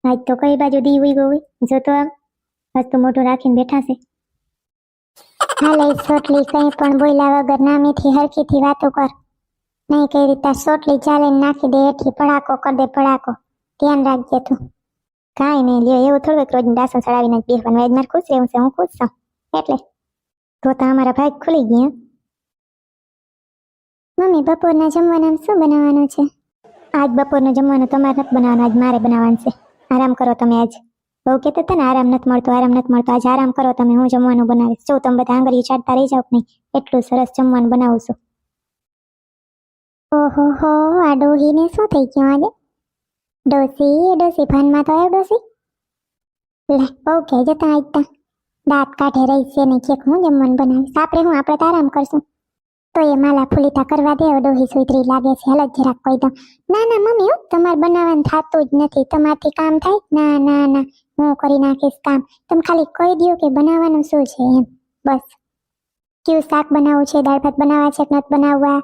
આજ તો કઈ બાજુ દી ઉઈ ગઈ જો તો આમ હસતું મોઢું રાખીને બેઠા છે. હાલે સોટલી કઈ પણ બોલ્યા વગર નામેથી હરખીથી વાતો કર. નહીં કઈ રીતે સોટલી ચાલે નાખી દે હેઠી ભડાકો કર દે ભડાકો. ધ્યાન રાખજે તું. કાંઈ નહીં લ્યો એવું થોડુંક રોજ ડાસો ચડાવીને જ બેસવાનું. આજ મારે ખુશ રહેવું છે, હું ખુશ છું એટલે તો અમારા ભાઈ ખુલી ગયા. મમ્મી બપોરના જમવાના શું બનાવવાનું છે? આજ બપોરનું જમવાનું તમારે નથી બનાવવાનું, આજ મારે બનાવવાનું છે. આરામ કરો તમે આજ. બહુ કહેતા હતા ને આરામ નથી મળતો આરામ નથી મળતો. આજ આરામ કરો તમે, હું જમવાનું બનાવીશ. જો તમે બધા આંગળી ચાટતા રહી જાવ કે નહીં, એટલું સરસ જમવાનું બનાવું છું. ઓહો હો, આ ડોહીને શું થઈ ગયું આજે? ડોસી ભાનમાં તો આવ્યો ડોસી. લે બહુ કહે જતા આજતા દાંત કાઢે રહી છે ને કે હું જમવાનું બનાવીશ. આપણે તો આરામ કરશું. તો એ માલા ફૂલીતા કરવા દે. ડોહી સુધરી લાગે છે. હાલ જરાક કહી દઉં. ના ના મમ્મી તમારે બનાવવાનું થતું જ નથી. તમારથી કામ થાય? ના ના ના, હું કરી નાખીશ કામ. તમે ખાલી કહી દો કે બનાવવાનું શું છે એમ, બસ. કયું શાક બનાવવું છે, દાળ ભાત બનાવવા છે કે નથી બનાવવા,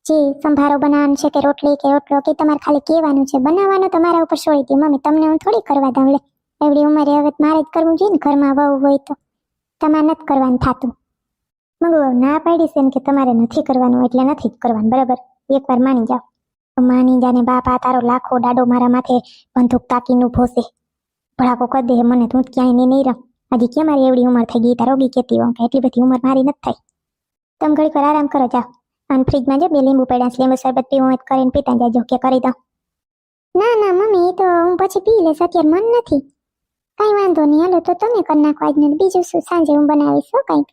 જે સંભારો બનાવવાનું છે કે રોટલી કે રોટલો, કે તમારે ખાલી કહેવાનું છે. બનાવવાનું તમારા ઉપર છોડી દે મમ્મી. તમને હું થોડી કરવા દઉં. લે એવડી ઉંમરે હવે મારે જ કરવું જોઈએ ને. ઘરમાં વહુ હોય તો તમારે નથી કરવાનું થતું. મગુ ના પાડી છે ને કે તમારે નથી કરવાનું એટલે નથી જ કરવાનું, બરાબર? એકવાર માની જાઓ. માની જાને બાપા તારો લાખો દાડો મારા માથે બંદૂક તાકીને ઊભો છે. ભડાકો કરી દે મને. તું ક્યાંય નહીં રમ. હજી કેમ મારી એવડી ઉંમર થઈ ગઈ? તારોગી કેતી હોઉં કે એટલી બધી ઉંમર મારી નથી થઈ. તમે ઘડીક વાર આરામ કરો જાઓ. અને ફ્રીજમાં જે 2 લીંબુ પડ્યા છે, લીંબુ શરબત પીવું હોય કરીને પીતા જાજો કે કરી દઉં. ના ના મમ્મી એ તો હું પછી પી લઈશ, અત્યારે મન નથી. કાંઈ વાંધો નહીં, હાલો તો તમે કરી નાખો આજને. બીજું શું સાંજે હું બનાવીશ હો કંઈક.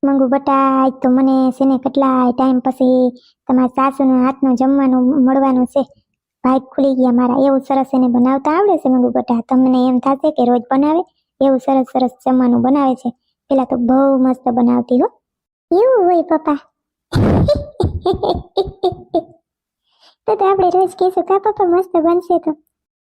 મંગુ બટા આજ તો મને છે ને કેટલા ટાઈમ પછી તમારા સાસુના હાથનું જમવાનું મળવાનું છે. ભાઈ ખુલી ગયા મારા. એવું સરસ એને બનાવતા આવડે છે મંગુ બટા. તમને એમ થશે કે રોજ બનાવે, એવું સરસ સરસ જમવાનું બનાવે છે. પેલા તો બહુ મસ્ત બનાવતી હો. એવું હોય પપ્પા? તો આપણે રોજ કહીશું કા પપ્પા મસ્ત બનશે તો.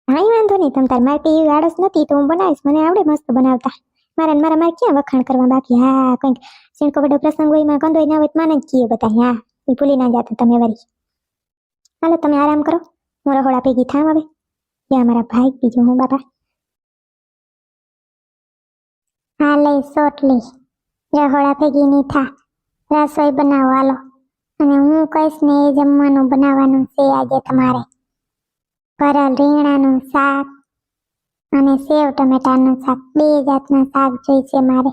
કાંઈ વાંધો નહીં, તમ તાર મારી એવી આળસ નથી તો હું બનાવીશ. મને આવડે મસ્ત બનાવતા. મારે ક્યાં વખાણ કરવા બાકી. હા કંઈક સિંકો બધો પ્રસંગ હોય માં કંદોય ના હોય તો માને જ કીએ બધા. હા એ ભૂલી ના જાતો તમે વળી. હાલો તમે આરામ કરો, હું રહોડા ભેગી થામ હવે. યા મારા ભાઈ બીજું હું બાપા. હા લઈ સોટલી રહોડા ભેગી ની થા. રસોઈ બનાવો હાલો. અને હું કહીશ ને એ જમવાનું બનાવવાનું છે આજે તમારે. ભરેલ રીંગણાનું શાક અને સેવ ટમેટાનું શાક. 2 જાતના શાક જોઈશે મારે.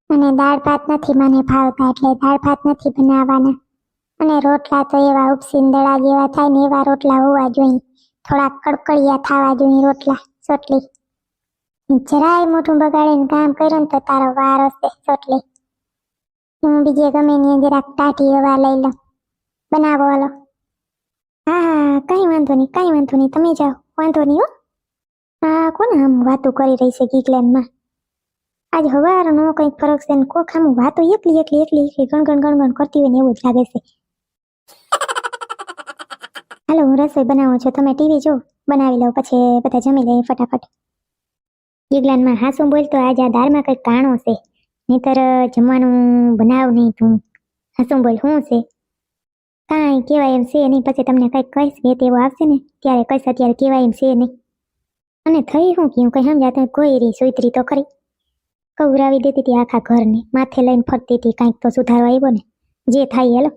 અને દાળ ભાત નથી મને ભાવતા એટલે દાળ ભાત નથી બનાવવાના. અને રોટલા તો એવા ઉપસીંદડા જેવા થાય ને એવા રોટલા હોવા જોઈએ. થોડા કડકડિયા થવા જોઈએ રોટલા. સોટલી જરાય મોઢું બગાડીને કામ કર્યું ને તો તારો વાર હશે સોટલી. હું બીજે ગમે ને જરાક ટાઢી હવા લઈ લઉં. બનાવો હાલો. હા કાંઈ વાંધો નહીં તમે જાઓ, વાંધો નહીં હો. હા કોને આમ વાતું કરી રહી છે ગીગલેન્ડમાં? આજ હવારનો કંઈક ફરક છે ને કોક આમ વાતો એકલી ગણગણ કરતી હોય ને એવું જ લાગે છે. હાલો હું રસોઈ બનાવું છું, તમે ટીવી જો. બનાવી લો પછી બધા જમી લે ફટાફટ. ગીગલેન્ડમાં હા શું બોલતો આજે આ દાળમાં કંઈક કાણો છે, નહીતર જમવાનું બનાવ નહીં તું. હા શું બોલ શું છે? કાંઈ કહેવાય એમ છે નહીં. પછી તમને કંઈક કહીશ બે તેવો આવશે ને ત્યારે કહીશ, અત્યારે કહેવાય એમ છે નહીં. અને થઈ હું કયું કંઈ સમજાતું કોઈ રહી સુધરી તો ખરી. કવરાવી દેતી હતી આખા ઘરને, માથે લઈને ફરતી હતી. કાંઈક તો સુધારો આવ્યો ને. જે થાય હેલો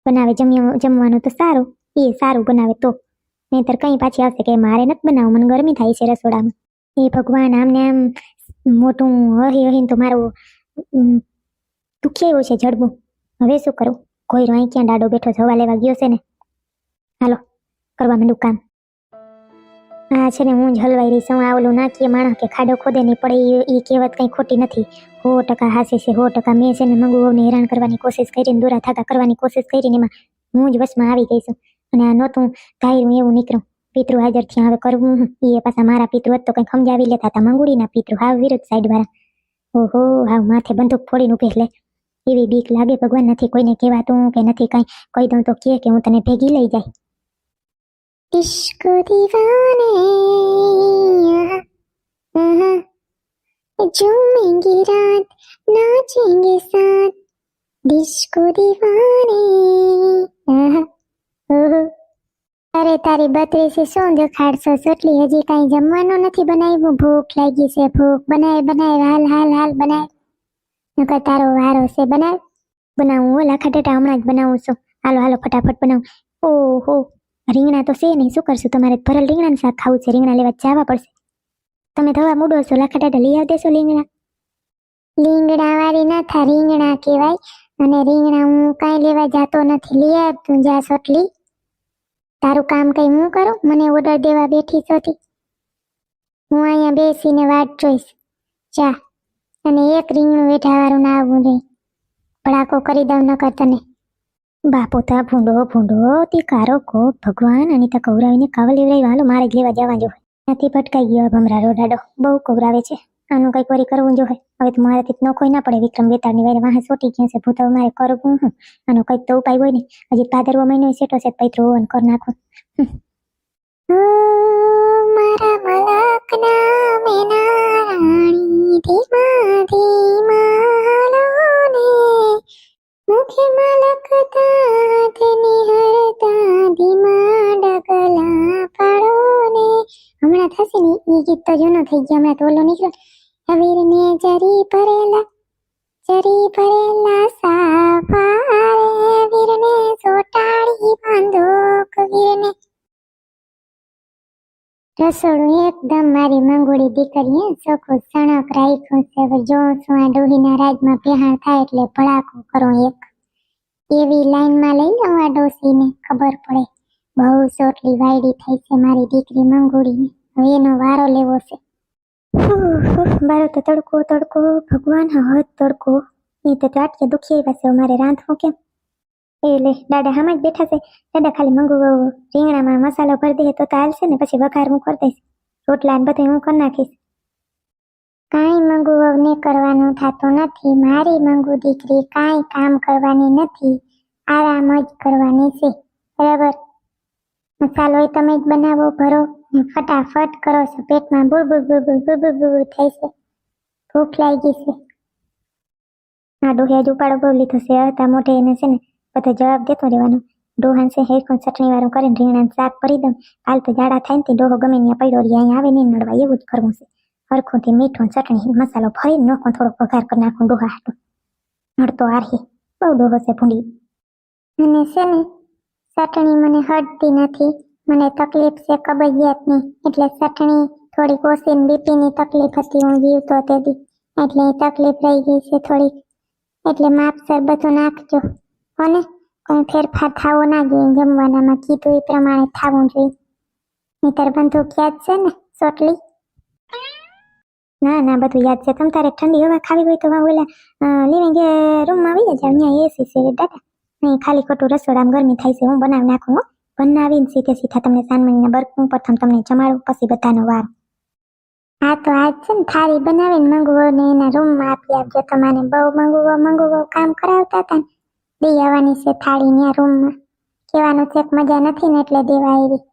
બનાવે જમવાનું તો સારું, એ સારું બનાવે તો. નહીતર કંઈ પાછી આવશે કે મારે નથી બનાવવું, મને ગરમી થાય છે રસોડામાં. એ ભગવાન આમને આમ મોટું હહીને તો મારું દુખી આવ્યું છે જડબું. હવે શું કરું? કોઈ અહીં ક્યાં દાડો બેઠો જવા લેવા ગયો છે ને. હાલો કરવા માંડું કામ. હા છે ને હું જ હલવાઈ રહી છું. આ ઓલું નાખીએ માણસ કે ખાડો ખોદે નહીં પડે એ કહેવત કંઈ ખોટી નથી. 100% હાસે છે 100%. મેં છે ને મંગુઓને હેરાન કરવાની કોશિશ કરીને, દોરા ધાગા કરવાની કોશિશ કરીને એમાં હું જ વશમાં આવી ગઈ છું. અને આ નહોતું ધાર્યું એવું નીકળું. પિતૃ હાજર થયા હવે કરવું એ પાછા મારા પિતૃ તો કંઈક સમજાવી લેતા હતા. મંગુડીના પિતૃ હાવ વિરુદ્ધ સાઈડ વાળા. ઓહો હાવ માથે બંદૂક ફોડીને ઉભે લે. એવી બીક લાગે ભગવાન. નથી કોઈને કહેવાતું કે નથી કંઈ કહી દઉં તો કે હું તને ભેગી લઈ જાય. ઇશ્ક દીવાને झूमेंगे रात नाचेंगे साथ डिस्को दीवाने અરે તારી 32 શું દેખાડશો સોટલી, હજી કાંઈ જમવાનું નથી બનાવ્યું? ભૂખ લાગી છે, ભૂખ. બનાય હાલ હાલ હાલ બનાય. નકર તારો વારો છે, બનાવું ઓલા ખાટેટા હમણાં જ બનાવું છું. હાલો હાલો ફટાફટ બનાવું. ઓહો રીંગણા તો છે નહીં, શું કરશું? તમારે ભરેલ રીંગણાનું શાક ખાવું છે, રીંગણા લેવા જવા પડશે. તમે ધવા મૂડો છો, લાખાટાટા લઈ આવ દેશો લીંગણા વાળી ના થા, રીંગણા કહેવાય. અને રીંગણા હું કાંઈ લેવા જાતો નથી, લઈ આવ તું જા સોટલી. તારું કામ કઈ હું કરું? મને ઓર્ડર દેવા બેઠી છોતી. હું અહીંયા બેસીને વાટ જોઈશ. ચા અને એક રીંગણું વેઠા વાળું ના આવવું જોઈએ. ભડાકો કરી દઉં નકર તને. બાપોતા ભૂંડો તી કારો કો ભગવાન, અને તા કવરાવીને કાવલ લેવરાઈ. હાલો મારે જ લેવા જવા જો. ત્યાંથી ભટકાઈ ગયો ભમરા રોડાડો, બહુ કવરાવે છે. આનું કઈ કોરી કરવું જો. હવે તો મારાથી ન કોઈ ના પડે. વિક્રમ બેતાળની વારે વાહ સોટી ગયું છે ભૂતાવ, મારે કરવું હું? આનો કઈક તો ઉપાય હોય ને. હજી ભાદરવો મહિનો સેટો છે, પૈત્રો ઓન કર નાખું. મારા મલકના મેના રાણી ધીમા ધીમા લોને મુખે મલકતા તેની હરતા ધીમા ડગલા પાડો ને. હમણાં થશે ને એ ગીત તો જૂનો થઈ ગયો, હમણાં તો ઓલો નીકળ્યો. વીરને જરી ભરેલા સાફારે, વીરને સોટાડી બાંધોક, વીરને. રસોડું એકદમ મારી મંગોળી દીકરીએ ચોખ્ખું સણક રાખ્યું છે. હવે જો છું આ ડોહીના રાજમાં પહેણ થાય એટલે ભડાકો કરો એક. એવી લાઈનમાં લઈ લઉં આ ડોસીને, ખબર પડે. બહુ સોટલી વાયડી થઈ છે મારી દીકરી મંગોળીને. હવે એનો વારો લેવો છે. બારો તો તડકો ભગવાન, હદ તડકો. એ તો આટકે દુખી આવ્યા છે. મારે રાંધવું કેમ? એટલે દાદા હામાં જ બેઠા છે. દાદા ખાલી મંગુ રીંગણામાં મસાલો ભરી દે તો ચાલશે ને, પછી વઘાર હું કરી દઈશ. રોટલા ને બધું હું કરી નાખીશ. કાંઈ મંગુ ને કરવાનું થતું નથી. મારી મંગુ દીકરી કાંઈ કામ કરવાની નથી, આરામ જ કરવાની છે. બરાબર? મસાલો એ તમે જ બનાવો, ભરો ને ફટાફટ કરો છો. પેટમાં બુર થાય છે. ભૂખ લાગી છે. આ ડોહે જ ઉપાડો બહુ લીધો છે. હતા મોઢે એને છે ને બધો જવાબ દેતો રહેવાનો. ડોહાન છે હેરખું ચટણી વાળું કરીને રીંગણાનું શાક કરી દઉં. હાલ તો જાડા થાય ને ડોહો ગમે ત્યાં પડ્યો રહી, અહીંયા આવે નહીં નડવા. એવું જ કરવું છે. હરખુંથી મીઠું ચટણી મસાલો ભરીને નાખો, થોડોક વઘાર કરી નાખું ડોહા હાટું. નડતો આરહી બહુ ડોહો છે ભૂંડી. અને છે ને ચટણી મને હટતી નથી, મને તકલીફ છે કબજિયાતની, એટલે ચટણી થોડીક ઓછી. બીપીની તકલીફ હતી હું જીવતો તેથી, એટલે તકલીફ રહી ગઈ છે થોડીક. એટલે માપસર બધું નાખજો અને કોઈ ફેરફાર થવો ના જોઈએ. જમવાનામાં કીધું એ પ્રમાણે થવું જોઈએ. નહીતર બંધુક યાદ છે ને સોટલી? ના બધું યાદ છે. તમ તારે ઠંડી હવા ખાવી હોય તો ઓલા લિવિંગ રૂમમાં આવી જાવ, ત્યાં એસી છે દાદા. નહીં ખાલી ખોટું રસોડામાં ગરમી થાય છે. હું બનાવી નાખું. બનાવીને સીધા તમને સાનમણીના બરકું પ્રથમ તમને જમાડું, પછી બધાનો વાર. હા તો આજ છે ને થાળી બનાવીને મંગુઓને એના રૂમમાં આપી આપજો. તમારે બહુ મંગુઓ કામ કરાવતા હતા ને, દઈ આવવાની છે થાળી ત્યાં રૂમમાં. કહેવાનું છે મજા નથી ને એટલે દેવા આવી.